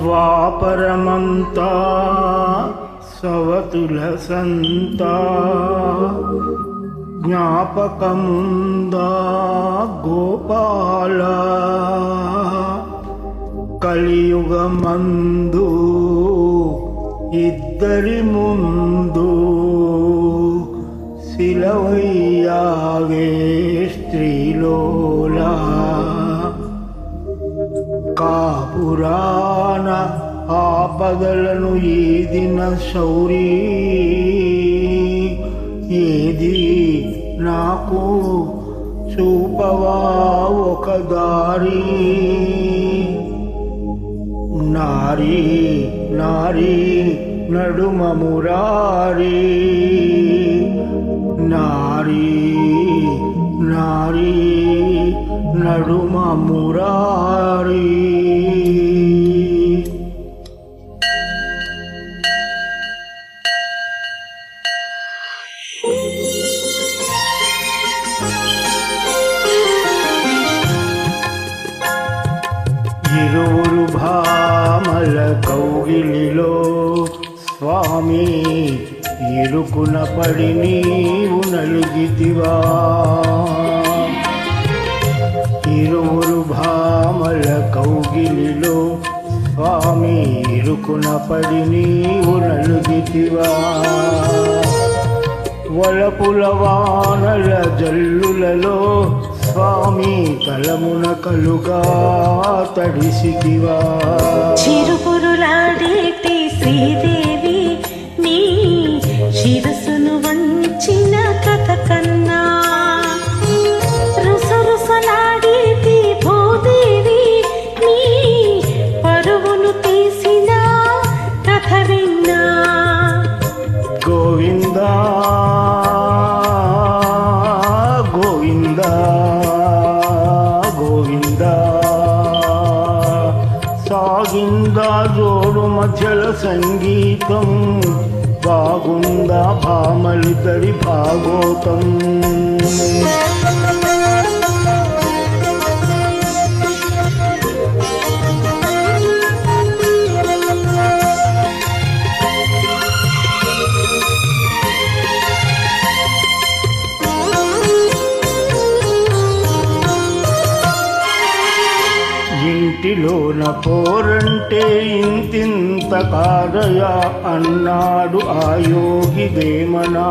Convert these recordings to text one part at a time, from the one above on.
ద్వాపరమంతా సవతుల సంతా జ్ఞాపకముందా గోపాల కలియుగమందు ఇద్దరి ముందు శిలవయ్యావే స్త్రీలోలా కాపురాన ఆపదలను ఈదిన శౌరీ ఏది నాకు చూపవా ఒక దారి నారీ నారీ నడుమ మురారి నారీ నారీ నడుమ మురారి ఇరువురు భామల కౌగిలిలో స్వామి ఇరుకున పడి నీవు నలిగితివా ఇరువురు భామల కౌగిలిలో స్వామి ఇరుకున పడి నీవు నలిగితివా వలపుల వానల జల్లులలో స్వామి కలమున కలుగా తడిసితివా చిరుపురులాడేటి శ్రీదేవి నీ శిరసును వంచిన కథ కన్నా రుసరుసలాడేటి భూదేవి నీ పరువును తీసిన కథ విన్నా గోవిందా గోవిందా గోవిందా సాగిందా జోడు మధ్యల సంగీతం బాగుందా భామలిద్దరి భాగోతం ఇంటిలోన పోరంటే ఇంతింత కాదయా అన్నాడు ఆ యోగి వేమనా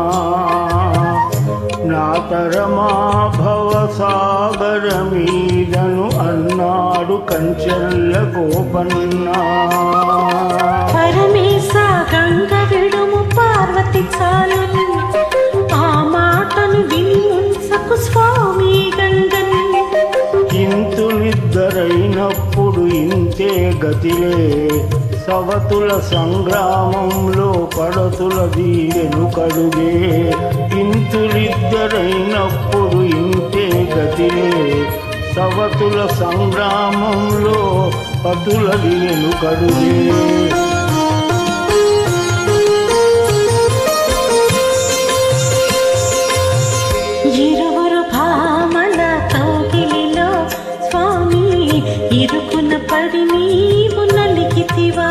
నా తరమా భవసాగర మీదను అన్నాడు కంచెల్ల గోపన్నా పరమేశ గంగ విడుము పార్వతి చాలు ఆ మాటను వినించకు స్వామి గంగని ఇంతులిద్దరైనప్పుడు ఇంతే గతిలే సవతుల సంగ్రామంలో పడతుల దీవెను కడుగే ఇంతులిద్దరైనప్పుడు ఇంతే గతిలే సవతుల సంగ్రామంలో పతుల దీవెను కడుగే ఇరుకున పడి నీవు నలిగితివా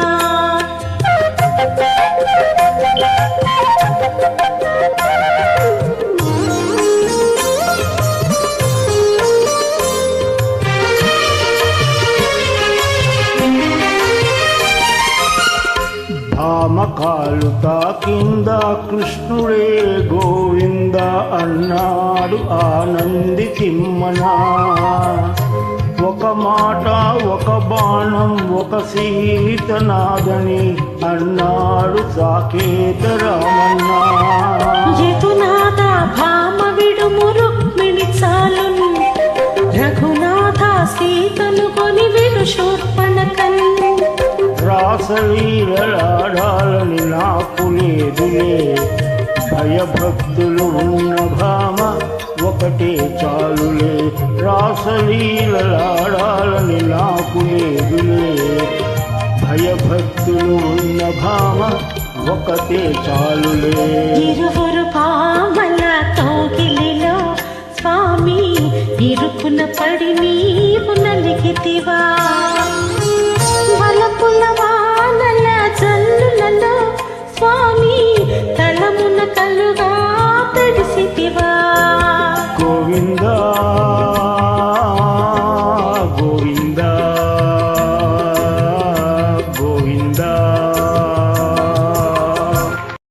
భామకాలు తాకింద కృష్ణుడే గోవింద అన్నాడు ఆనంది తిమ్మనా ఒక మాట ఒక బాణం ఒక సీతనాదని అన్నాడు సాకేత రామన్నా యదునాథ భామ విడుము రుక్మిణి చాలు రఘునాథ సీతను కొని విడు శూర్పణఖను రాసలీలలాడాలని నాకు లేదులే భయభక్తులు ఉన్న భామ ఒకటే చాలులే రాసలీలలాడాలని నాకు లేదులే భయభక్తులు ఉన్న భామ ఒకటే చాలులే ఇరువురు భామల కౌగిలిలో స్వామి ఇరుకున పడి నీవు నలిగితివా